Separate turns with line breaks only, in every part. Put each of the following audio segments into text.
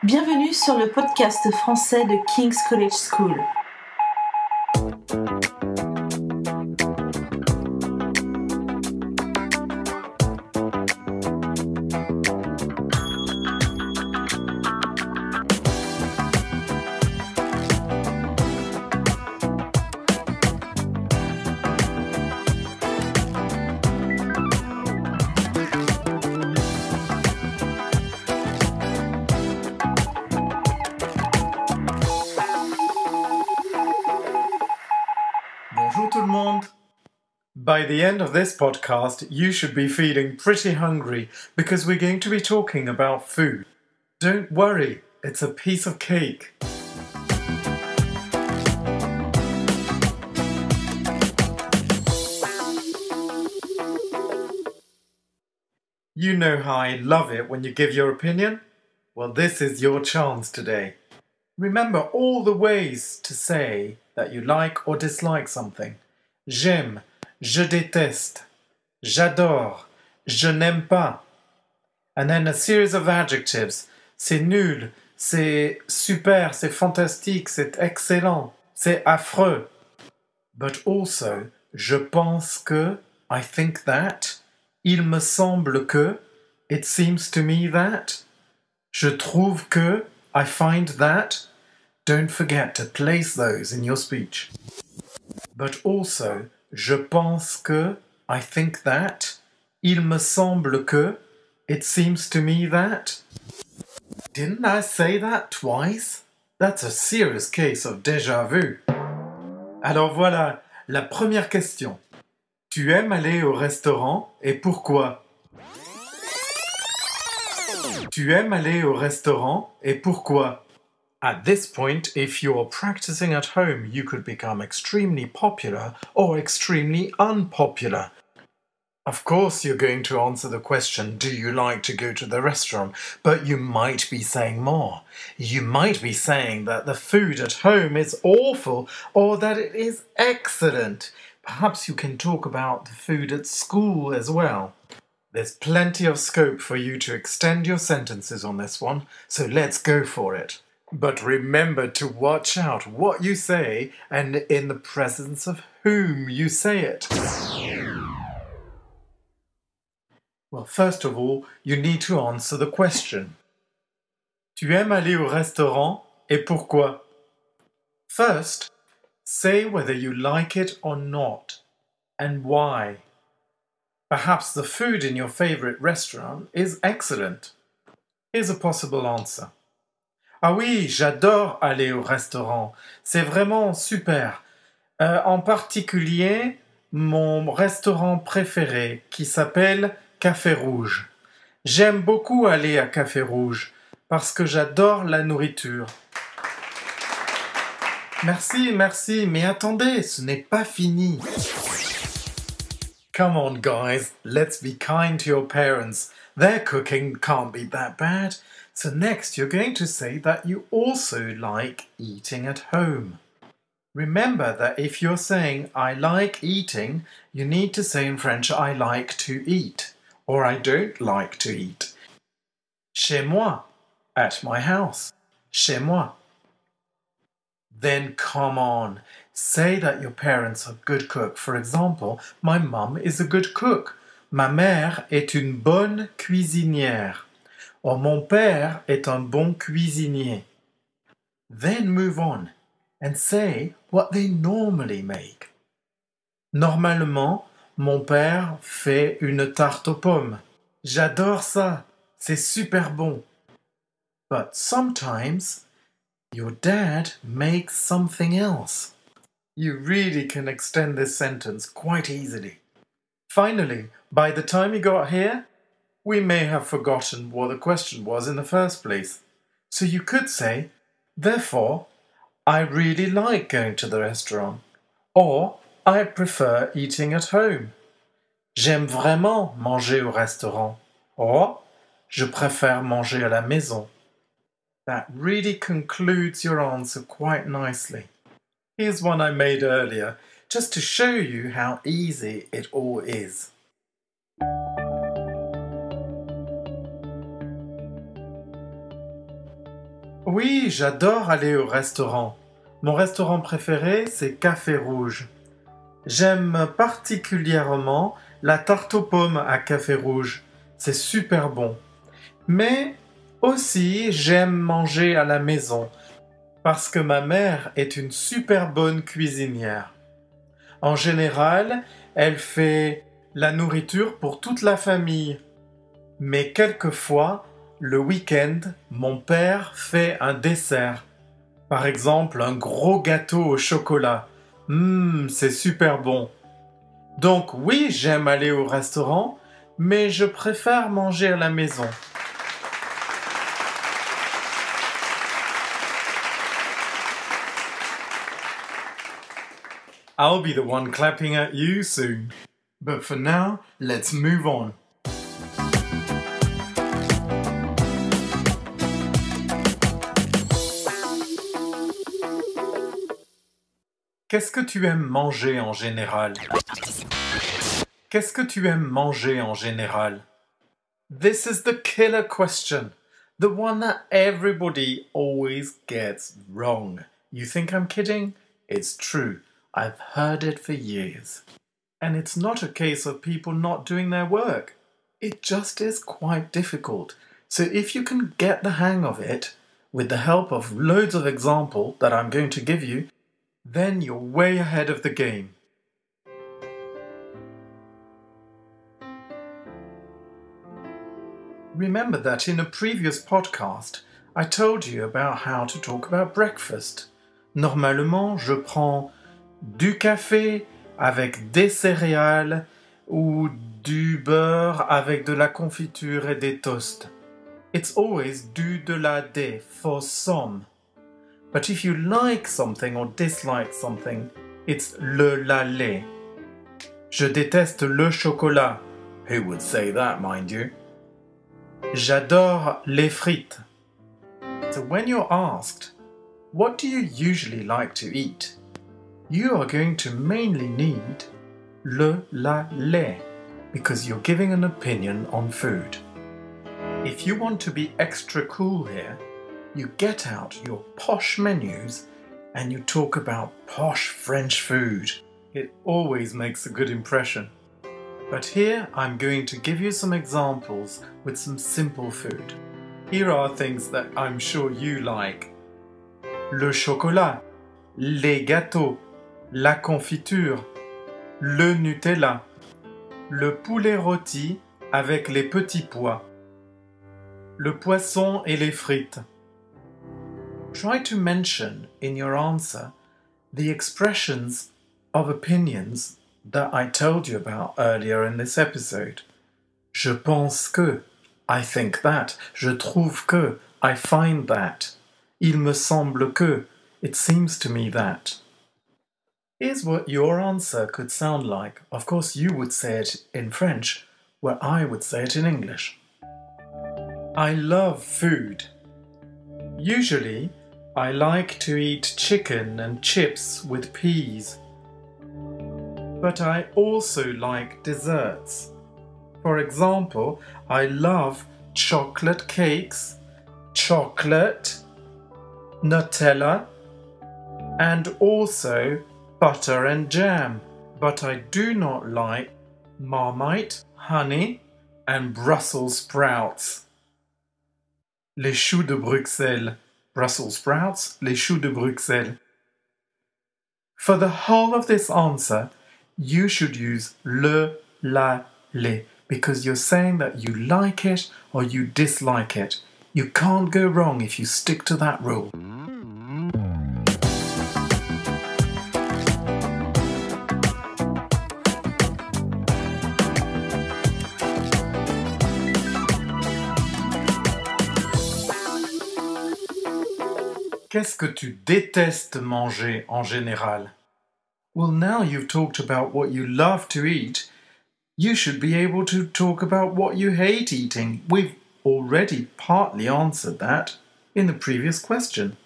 Bienvenue sur le podcast français de King's College School.
Bonjour tout le monde. By the end of this podcast, you should be feeling pretty hungry because we're going to be talking about food. Don't worry, it's a piece of cake. You know how I love it when you give your opinion? Well, this is your chance today. Remember all the ways to say that you like or dislike something. J'aime, je déteste, j'adore, je n'aime pas. And then a series of adjectives. C'est nul, c'est super, c'est fantastique, c'est excellent, c'est affreux. But also, je pense que, I think that, il me semble que, it seems to me that, je trouve que, I find that. Don't forget to place those in your speech. But also, je pense que, I think that, il me semble que, it seems to me that. Didn't I say that twice? That's a serious case of déjà vu. Alors voilà, la première question. Tu aimes aller au restaurant et pourquoi? Tu aimes aller au restaurant et pourquoi? At this point, if you're practicing at home, you could become extremely popular or extremely unpopular. Of course, you're going to answer the question, do you like to go to the restaurant? But you might be saying more. You might be saying that the food at home is awful or that it is excellent. Perhaps you can talk about the food at school as well. There's plenty of scope for you to extend your sentences on this one, so let's go for it. But remember to watch out what you say and in the presence of whom you say it. Well, first of all, you need to answer the question. Tu aimes aller au restaurant et pourquoi? First, say whether you like it or not and why. Perhaps the food in your favorite restaurant is excellent. Here's a possible answer. Ah oui, j'adore aller au restaurant. C'est vraiment super. En particulier, mon restaurant préféré qui s'appelle Café Rouge. J'aime beaucoup aller à Café Rouge parce que j'adore la nourriture. Merci, mais attendez, ce n'est pas fini. Come on, guys, let's be kind to your parents. Their cooking can't be that bad. So next, you're going to say that you also like eating at home. Remember that if you're saying, I like eating, you need to say in French, I like to eat, or I don't like to eat. Chez moi, at my house. Chez moi. Then come on, say that your parents are good cook. For example, my mum is a good cook. Ma mère est une bonne cuisinière. Or mon père est un bon cuisinier. Then move on and say what they normally make. Normalement, mon père fait une tarte aux pommes. J'adore ça, c'est super bon. But sometimes, your dad makes something else. You really can extend this sentence quite easily. Finally, by the time you got here, we may have forgotten what the question was in the first place. So you could say, therefore, I really like going to the restaurant. Or, I prefer eating at home. J'aime vraiment manger au restaurant. Or, je préfère manger à la maison. That really concludes your answer quite nicely. Here's one I made earlier, just to show you how easy it all is. Oui, j'adore aller au restaurant. Mon restaurant préféré, c'est Café Rouge. J'aime particulièrement la tarte aux pommes à Café Rouge. C'est super bon. Mais aussi, j'aime manger à la maison parce que ma mère est une super bonne cuisinière. En général, elle fait la nourriture pour toute la famille. Mais quelquefois, le week-end, mon père fait un dessert. Par exemple, un gros gâteau au chocolat. C'est super bon. Donc oui, j'aime aller au restaurant, mais je préfère manger à la maison. I'll be the one clapping at you soon. But for now, let's move on. Qu'est-ce que tu aimes manger en général? Qu'est-ce que tu aimes manger en général? This is the killer question. The one that everybody always gets wrong. You think I'm kidding? It's true. I've heard it for years. And it's not a case of people not doing their work. It just is quite difficult. So if you can get the hang of it, with the help of loads of examples that I'm going to give you, then you're way ahead of the game. Remember that in a previous podcast, I told you about how to talk about breakfast. Normalement, je prends du café avec des céréales ou du beurre avec de la confiture et des toasts. It's always du de la des for some. But if you like something or dislike something, it's le la les. Je déteste le chocolat. Who would say that, mind you? J'adore les frites. So when you're asked, what do you usually like to eat? You are going to mainly need le la les because you're giving an opinion on food. If you want to be extra cool here, you get out your posh menus and you talk about posh French food. It always makes a good impression. But here I'm going to give you some examples with some simple food. Here are things that I'm sure you like. Le chocolat, les gâteaux, la confiture, le Nutella, le poulet rôti avec les petits pois, le poisson et les frites. Try to mention in your answer the expressions of opinions that I told you about earlier in this episode. Je pense que, I think that, je trouve que, I find that, il me semble que, it seems to me that. Here's what your answer could sound like. Of course, you would say it in French, where I would say it in English. I love food. Usually, I like to eat chicken and chips with peas. But I also like desserts. For example, I love chocolate cakes, chocolate, Nutella, and also butter and jam. But I do not like Marmite, honey, and Brussels sprouts. Les choux de Bruxelles. Brussels sprouts, les choux de Bruxelles. For the whole of this answer, you should use le, la, les, because you're saying that you like it or you dislike it. You can't go wrong if you stick to that rule. Qu'est-ce que tu détestes manger en général? Well, now you've talked about what you love to eat, you should be able to talk about what you hate eating. We've already partly answered that in the previous question.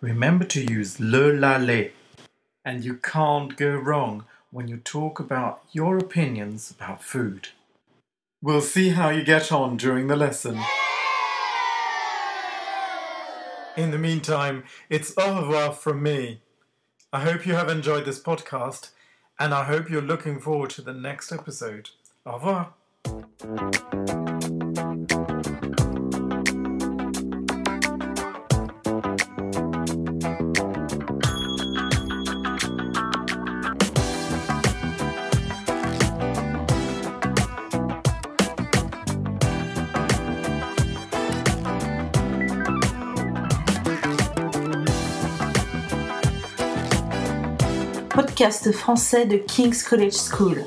Remember to use le, la, les. And you can't go wrong when you talk about your opinions about food. We'll see how you get on during the lesson. In the meantime, it's au revoir from me. I hope you have enjoyed this podcast, and I hope you're looking forward to the next episode. Au revoir.
Podcast français de King's College School.